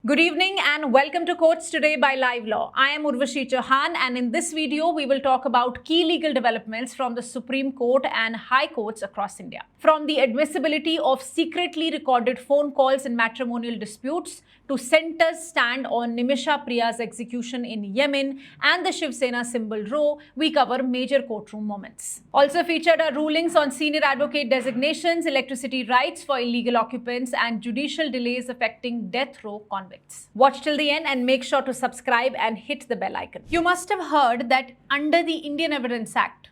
Good evening and welcome to Courts Today by Live Law. I am Urvashi Chauhan, and in this video we will talk about key legal developments from the Supreme Court and High Courts across India. From the admissibility of secretly recorded phone calls in matrimonial disputes to center's stand on Nimisha Priya's execution in Yemen and the Shiv Sena symbol row, we cover major courtroom moments. Also featured are rulings on senior advocate designations, electricity rights for illegal occupants, and judicial delays affecting death row convicts. Watch till the end and make sure to subscribe and hit the bell icon. You must have heard that under the Indian Evidence Act,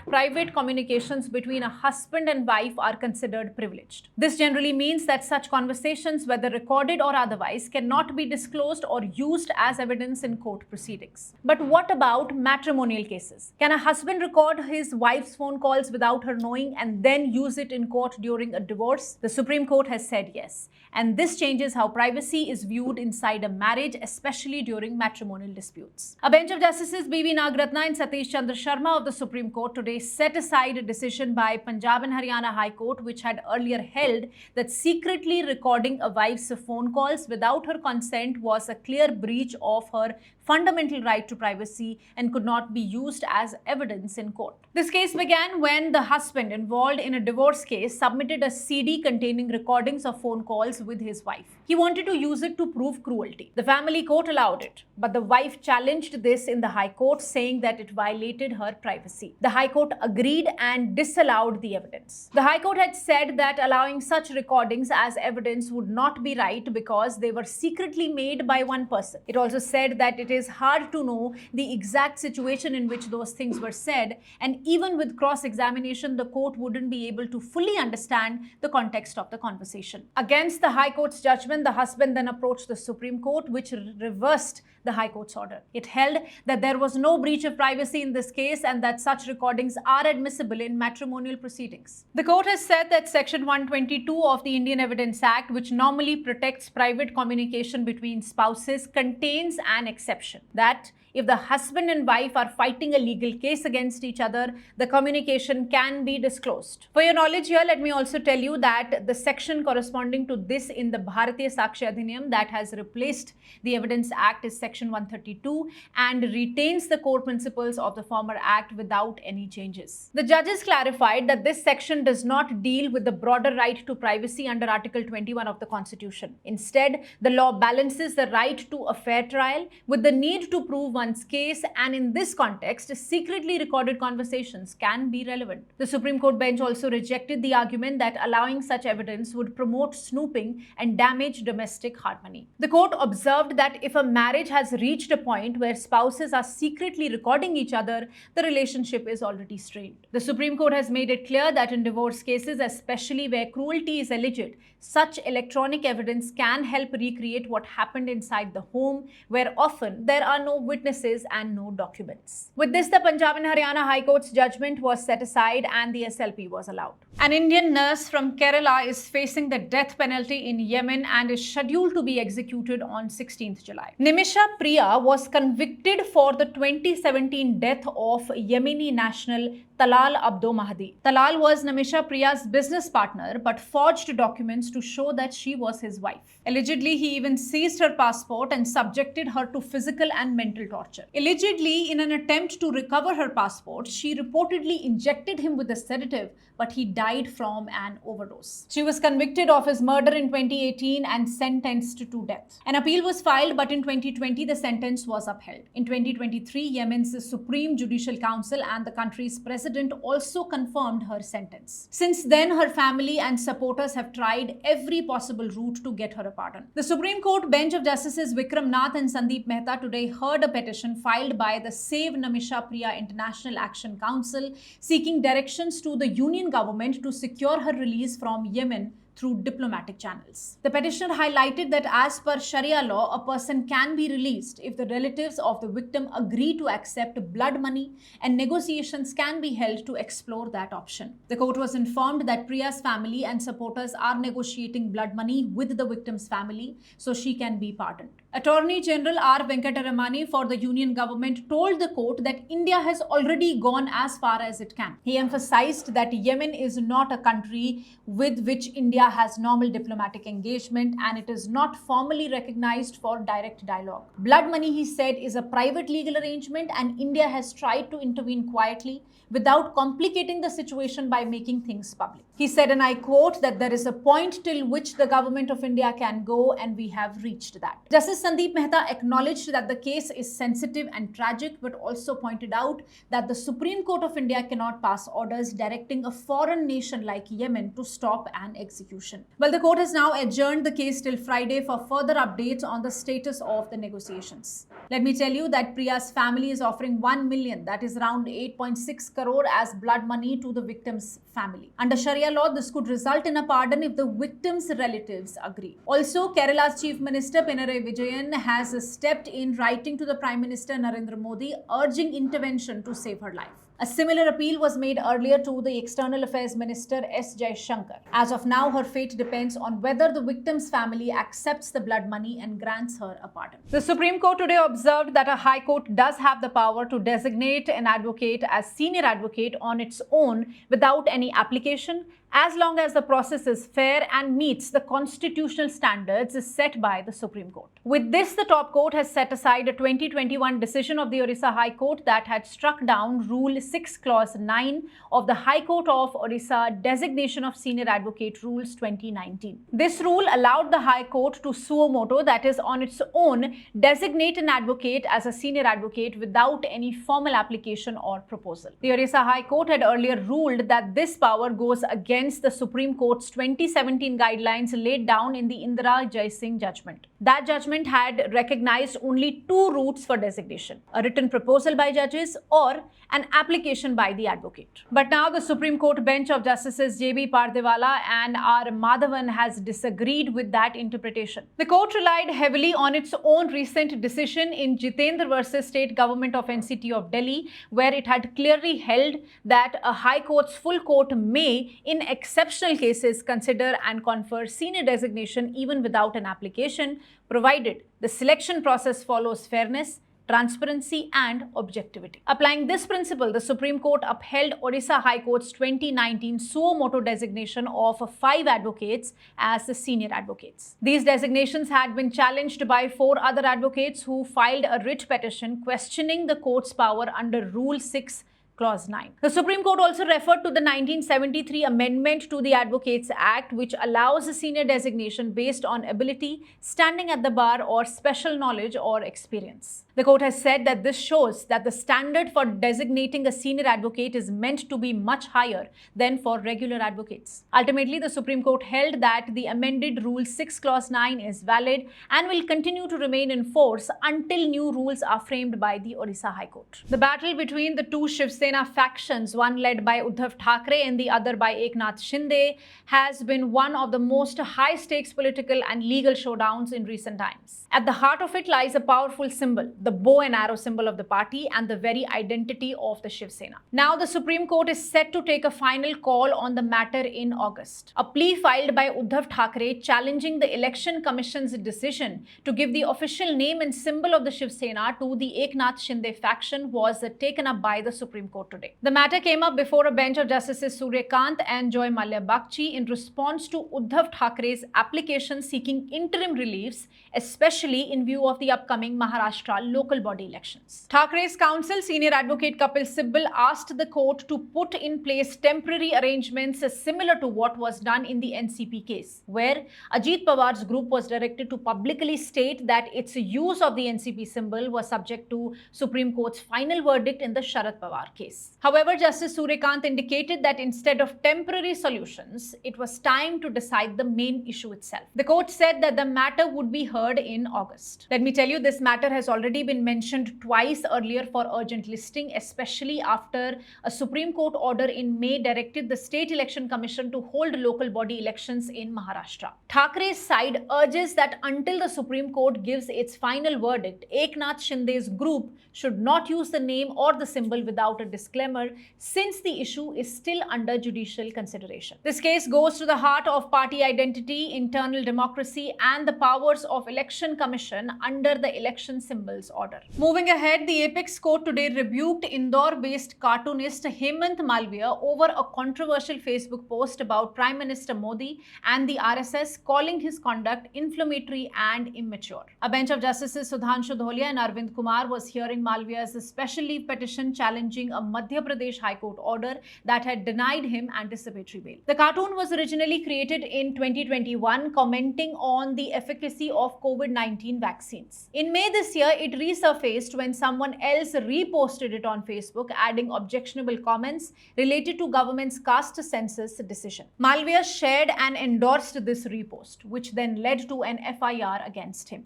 private communications between a husband and wife are considered privileged. This generally means that such conversations, whether recorded or otherwise, cannot be disclosed or used as evidence in court proceedings. But what about matrimonial cases? Can a husband record his wife's phone calls without her knowing and then use it in court during a divorce? The Supreme Court has said yes. And this changes how privacy is viewed inside a marriage, especially during matrimonial disputes. A bench of Justices B.V. Nagratna and Satish Chandra Sharma of the Supreme Court today set aside a decision by Punjab and Haryana High Court, which had earlier held that secretly recording a wife's phone calls without her consent was a clear breach of her fundamental right to privacy and could not be used as evidence in court. This case began when the husband involved in a divorce case submitted a CD containing recordings of phone calls with his wife. He wanted to use it to prove cruelty. The family court allowed it, but the wife challenged this in the High Court, saying that it violated her privacy. The High Court agreed and disallowed the evidence. The High Court had said that allowing such recordings as evidence would not be right because they were secretly made by one person. It also said that it is hard to know the exact situation in which those things were said, and even with cross-examination, the court wouldn't be able to fully understand the context of the conversation. Against the High Court's judgment, the husband then approached the Supreme Court, which reversed the High Court's order. It held that there was no breach of privacy in this case and that such recordings are admissible in matrimonial proceedings. The court has said that Section 122 of the Indian Evidence Act, which normally protects private communication between spouses, contains an exception that if the husband and wife are fighting a legal case against each other, the communication can be disclosed. For your knowledge here, let me also tell you that the section corresponding to this in the Bharatiya Sakshi Adhiniyam that has replaced the Evidence Act is Section 132 and retains the core principles of the former Act without any changes. The judges clarified that this section does not deal with the broader right to privacy under Article 21 of the Constitution. Instead, the law balances the right to a fair trial with the need to prove one's case, and in this context, secretly recorded conversations can be relevant. The Supreme Court bench also rejected the argument that allowing such evidence would promote snooping and damage domestic harmony. The court observed that if a marriage has reached a point where spouses are secretly recording each other, the relationship is already strained. The Supreme Court has made it clear that in divorce cases, especially where cruelty is alleged, such electronic evidence can help recreate what happened inside the home, where often there are no witnesses and no documents. With this, the Punjab and Haryana High Court's judgment was set aside and the SLP was allowed. An Indian nurse from Kerala is facing the death penalty in Yemen and is scheduled to be executed on 16th July. Nimisha Priya was convicted for the 2017 death of Yemeni national Talal Abdo Mahdi. Talal was Nimisha Priya's business partner but forged documents to show that she was his wife. Allegedly, he even seized her passport and subjected her to physical and mental torture. Allegedly, in an attempt to recover her passport, she reportedly injected him with a sedative, but he died from an overdose. She was convicted of his murder in 2018 and sentenced to death. An appeal was filed, but in 2020, the sentence was upheld. In 2023, Yemen's Supreme Judicial Council and the country's president also confirmed her sentence. Since then, her family and supporters have tried every possible route to get her a pardon. The Supreme Court bench of Justices Vikram Nath and Sandeep Mehta today heard a petition filed by the Save Nimisha Priya International Action Council seeking directions to the Union government to secure her release from Yemen through diplomatic channels. The petitioner highlighted that as per Sharia law, a person can be released if the relatives of the victim agree to accept blood money, and negotiations can be held to explore that option. The court was informed that Priya's family and supporters are negotiating blood money with the victim's family so she can be pardoned. Attorney General R. Venkataramani for the Union government told the court that India has already gone as far as it can. He emphasized that Yemen is not a country with which India India has normal diplomatic engagement and it is not formally recognized for direct dialogue. Blood money, he said, is a private legal arrangement and India has tried to intervene quietly without complicating the situation by making things public. He said, and I quote, that there is a point till which the government of India can go and we have reached that. Justice Sandeep Mehta acknowledged that the case is sensitive and tragic, but also pointed out that the Supreme Court of India cannot pass orders directing a foreign nation like Yemen to stop an execution. Well, the court has now adjourned the case till Friday for further updates on the status of the negotiations. Let me tell you that Priya's family is offering 1 million, that is around 8.6 crore, as blood money to the victim's family. Under Sharia law, this could result in a pardon if the victim's relatives agree. Also, Kerala's Chief Minister Pinarayi Vijayan has stepped in, writing to the Prime Minister Narendra Modi urging intervention to save her life. A similar appeal was made earlier to the External Affairs Minister S. Jaishankar. As of now, her fate depends on whether the victim's family accepts the blood money and grants her a pardon. The Supreme Court today observed that a High Court does have the power to designate an advocate as senior advocate on its own without any application, as long as the process is fair and meets the constitutional standards set by the Supreme Court. With this, the top court has set aside a 2021 decision of the Orissa High Court that had struck down Rule 6 Clause 9 of the High Court of Orissa Designation of Senior Advocate Rules 2019. This rule allowed the High Court to suo moto, that is on its own, designate an advocate as a senior advocate without any formal application or proposal. The Orissa High Court had earlier ruled that this power goes against the Supreme Court's 2017 guidelines laid down in the Indira Jaising judgment. That judgment had recognized only two routes for designation: a written proposal by judges or an application by the advocate. But now the Supreme Court bench of Justices J.B. Pardiwala and R. Madhavan has disagreed with that interpretation. The court relied heavily on its own recent decision in Jitendra versus State Government of NCT of Delhi, where it had clearly held that a High Court's full court may, in exceptional cases, consider and confer senior designation even without an application, provided the selection process follows fairness, transparency and objectivity. Applying this principle, the Supreme Court upheld Orissa High Court's 2019 suo moto designation of 5 advocates as the senior advocates. These designations had been challenged by 4 other advocates who filed a writ petition questioning the court's power under Rule 6 Clause 9. The Supreme Court also referred to the 1973 amendment to the Advocates Act, which allows a senior designation based on ability, standing at the bar, or special knowledge or experience. The court has said that this shows that the standard for designating a senior advocate is meant to be much higher than for regular advocates. Ultimately, the Supreme Court held that the amended Rule 6 Clause 9 is valid and will continue to remain in force until new rules are framed by the Orissa High Court. The battle between the two Shiv Sena factions, one led by Uddhav Thackeray and the other by Eknath Shinde, has been one of the most high-stakes political and legal showdowns in recent times. At the heart of it lies a powerful symbol, the bow and arrow symbol of the party and the very identity of the Shiv Sena. Now the Supreme Court is set to take a final call on the matter in August. A plea filed by Uddhav Thackeray challenging the Election Commission's decision to give the official name and symbol of the Shiv Sena to the Eknath Shinde faction was taken up by the Supreme Court today. The matter came up before a bench of Justices Suryakant and Joy Mallya Bagchi in response to Uddhav Thackeray's application seeking interim reliefs, especially in view of the upcoming Maharashtra local body elections. Thackeray's counsel, Senior Advocate Kapil Sibal, asked the court to put in place temporary arrangements similar to what was done in the NCP case, where Ajit Pawar's group was directed to publicly state that its use of the NCP symbol was subject to Supreme Court's final verdict in the Sharad Pawar case. However, Justice Suryakant indicated that instead of temporary solutions, it was time to decide the main issue itself. The court said that the matter would be heard in August. Let me tell you, this matter has already been mentioned twice earlier for urgent listing, especially after a Supreme Court order in May directed the State Election Commission to hold local body elections in Maharashtra. Thackeray's side urges that until the Supreme Court gives its final verdict, Eknath Shinde's group should not use the name or the symbol without a disclaimer, since the issue is still under judicial consideration. This case goes to the heart of party identity, internal democracy, and the powers of Election Commission under the election symbols this order. Moving ahead, the Apex Court today rebuked Indore-based cartoonist Hemant Malviya over a controversial Facebook post about Prime Minister Modi and the RSS, calling his conduct inflammatory and immature. A bench of Justices Sudhanshu Dholia and Arvind Kumar was hearing Malviya's special leave petition challenging a Madhya Pradesh High Court order that had denied him anticipatory bail. The cartoon was originally created in 2021, commenting on the efficacy of COVID-19 vaccines. In May this year, it resurfaced when someone else reposted it on Facebook, adding objectionable comments related to government's caste census decision. Malviya shared and endorsed this repost, which then led to an FIR against him.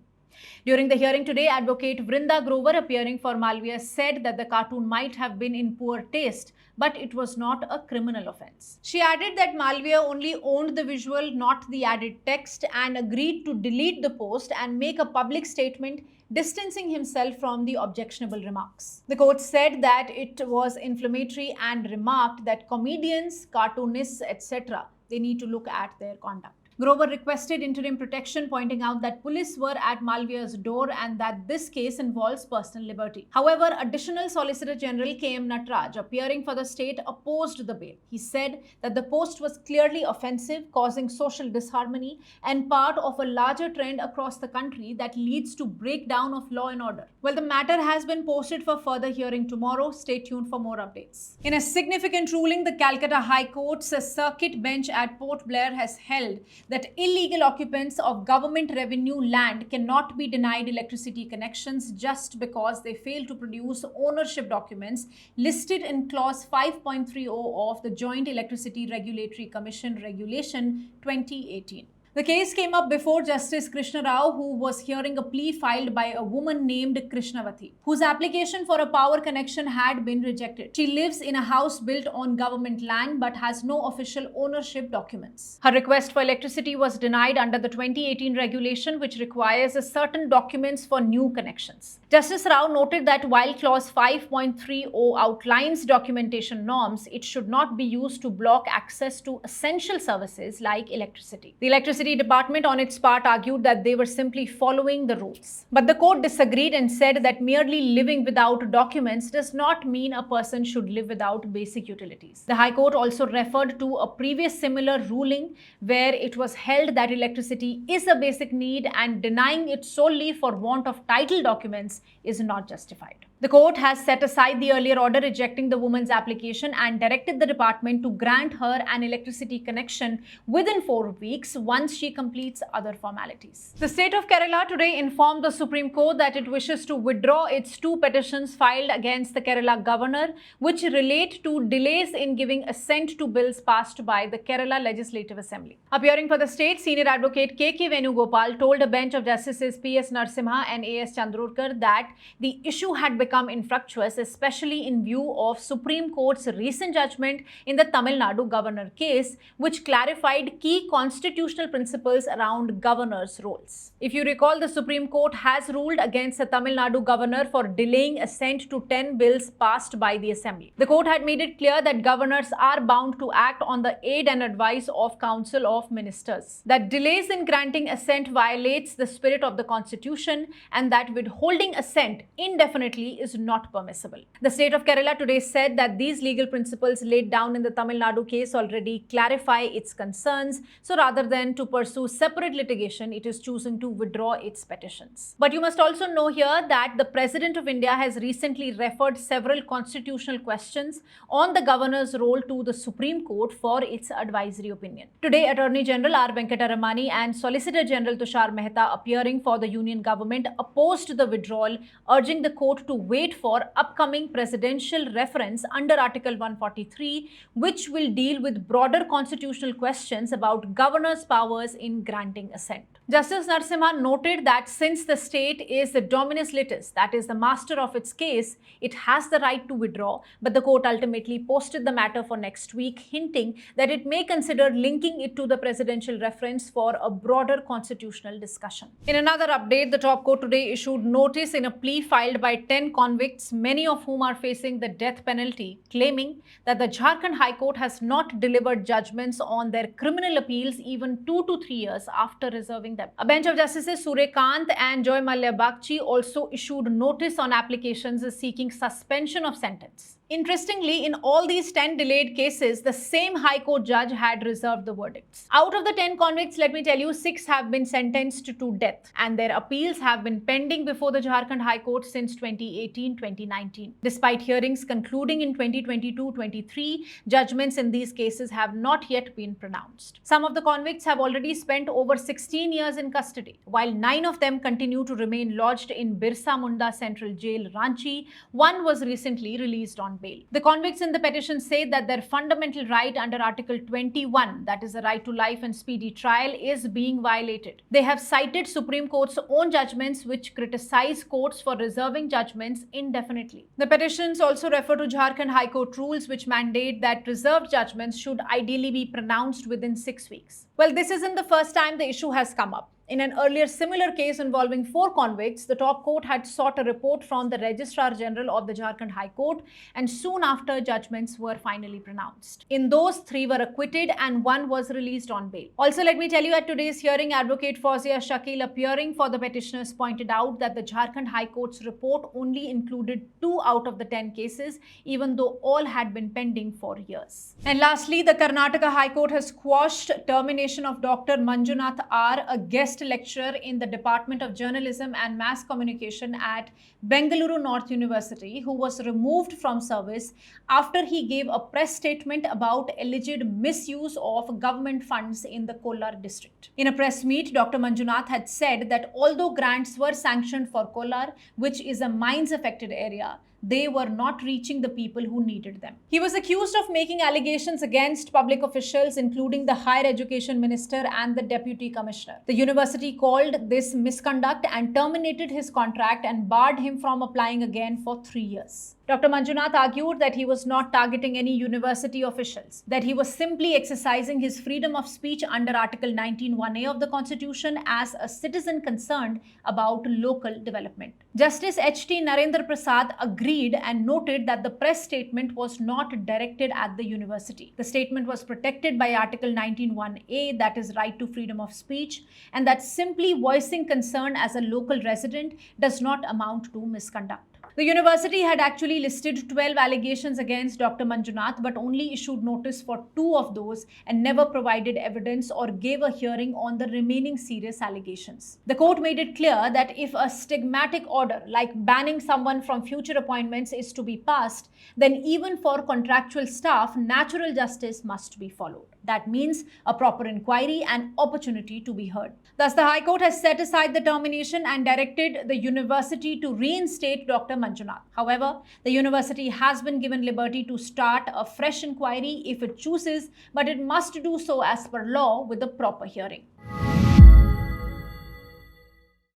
During the hearing today, advocate Vrinda Grover, appearing for Malviya, said that the cartoon might have been in poor taste, but it was not a criminal offense. She added that Malviya only owned the visual, not the added text, and agreed to delete the post and make a public statement distancing himself from the objectionable remarks. The court said that it was inflammatory and remarked that comedians, cartoonists, etc., they need to look at their conduct. Grover requested interim protection, pointing out that police were at Malviya's door and that this case involves personal liberty. However, Additional Solicitor General K.M. Nataraj, appearing for the state, opposed the bail. He said that the post was clearly offensive, causing social disharmony and part of a larger trend across the country that leads to breakdown of law and order. Well, the matter has been posted for further hearing tomorrow. Stay tuned for more updates. In a significant ruling, the Calcutta High Court's circuit bench at Port Blair has held that illegal occupants of government revenue land cannot be denied electricity connections just because they fail to produce ownership documents listed in Clause 5.30 of the Joint Electricity Regulatory Commission Regulation 2018. The case came up before Justice Krishna Rao, who was hearing a plea filed by a woman named Krishnavati, whose application for a power connection had been rejected. She lives in a house built on government land but has no official ownership documents. Her request for electricity was denied under the 2018 regulation, which requires certain documents for new connections. Justice Rao noted that while Clause 5.30 outlines documentation norms, it should not be used to block access to essential services like electricity. The Electricity Department on its part argued that they were simply following the rules. But the court disagreed and said that merely living without documents does not mean a person should live without basic utilities. The High Court also referred to a previous similar ruling where it was held that electricity is a basic need and denying it solely for want of title documents is not justified. The court has set aside the earlier order rejecting the woman's application and directed the department to grant her an electricity connection within 4 weeks once she completes other formalities. The state of Kerala today informed the Supreme Court that it wishes to withdraw its 2 petitions filed against the Kerala governor, which relate to delays in giving assent to bills passed by the Kerala Legislative Assembly. Appearing for the state, senior advocate K.K. Venugopal told a bench of Justices P.S. Narasimha and A.S. Chandorkar that the issue had become infructuous, especially in view of Supreme Court's recent judgment in the Tamil Nadu governor case, which clarified key constitutional principles around governors' roles. If you recall, the Supreme Court has ruled against the Tamil Nadu governor for delaying assent to 10 bills passed by the Assembly. The court had made it clear that governors are bound to act on the aid and advice of Council of Ministers, that delays in granting assent violates the spirit of the Constitution, and that withholding assent indefinitely is not permissible. The state of Kerala today said that these legal principles laid down in the Tamil Nadu case already clarify its concerns, so rather than to pursue separate litigation, it is choosing to withdraw its petitions. But you must also know here that the President of India has recently referred several constitutional questions on the governor's role to the Supreme Court for its advisory opinion. Today, Attorney General R. Venkataramani and Solicitor General Tushar Mehta, appearing for the Union government, opposed the withdrawal, urging the court to wait for upcoming presidential reference under Article 143, which will deal with broader constitutional questions about governors' powers in granting assent. Justice Narasimha noted that since the state is the dominus litis, that is the master of its case, it has the right to withdraw, but the court ultimately posted the matter for next week, hinting that it may consider linking it to the presidential reference for a broader constitutional discussion. In another update, the top court today issued notice in a plea filed by 10 convicts, many of whom are facing the death penalty, claiming that the Jharkhand High Court has not delivered judgments on their criminal appeals even 2 to 3 years after reserving them. A bench of Justices Suryakant and Joy Malya Bagchi also issued notice on applications seeking suspension of sentence. Interestingly, in all these 10 delayed cases, the same High Court judge had reserved the verdicts. Out of the 10 convicts, let me tell you, 6 have been sentenced to death, and their appeals have been pending before the Jharkhand High Court since 2018-2019. Despite hearings concluding in 2022-23, judgments in these cases have not yet been pronounced. Some of the convicts have already spent over 16 years in custody, while 9 of them continue to remain lodged in Birsa Munda Central Jail, Ranchi. One was recently released on bail. The convicts in the petition say that their fundamental right under Article 21, that is the right to life and speedy trial, is being violated. They have cited Supreme Court's own judgments which criticize courts for reserving judgments indefinitely. The petitions also refer to Jharkhand High Court rules which mandate that reserved judgments should ideally be pronounced within 6 weeks. Well, this isn't the first time the issue has come up. In an earlier similar case involving 4 convicts, the top court had sought a report from the Registrar General of the Jharkhand High Court, and soon after, judgments were finally pronounced. In those, 3 were acquitted and 1 was released on bail. Also, let me tell you, at today's hearing, Advocate Fawzia Shakil, appearing for the petitioners, pointed out that the Jharkhand High Court's report only included 2 out of the 10 cases, even though all had been pending for years. And lastly, the Karnataka High Court has quashed termination of Dr. Manjunath R., a guest lecturer in the Department of Journalism and Mass Communication at Bengaluru North University, who was removed from service after he gave a press statement about alleged misuse of government funds in the Kolar district. In a press meet, Dr. Manjunath had said that although grants were sanctioned for Kolar, which is a mines-affected area, they were not reaching the people who needed them. He was accused of making allegations against public officials, including the Higher Education Minister and the Deputy Commissioner. The university called this misconduct and terminated his contract and barred him from applying again for 3 years. Dr. Manjunath argued that he was not targeting any university officials, that he was simply exercising his freedom of speech under Article 19(1)(a) of the Constitution as a citizen concerned about local development. Justice H.T. Narendra Prasad agreed and noted that the press statement was not directed at the university. The statement was protected by Article 19(1)(a), that is right to freedom of speech, and that simply voicing concern as a local resident does not amount to misconduct. The university had actually listed 12 allegations against Dr. Manjunath, but only issued notice for 2 of those and never provided evidence or gave a hearing on the remaining serious allegations. The court made it clear that if a stigmatic order like banning someone from future appointments is to be passed, then even for contractual staff, natural justice must be followed. That means a proper inquiry and opportunity to be heard. Thus, the High Court has set aside the termination and directed the university to reinstate Dr. Manjunath. However, the university has been given liberty to start a fresh inquiry if it chooses, but it must do so as per law with a proper hearing.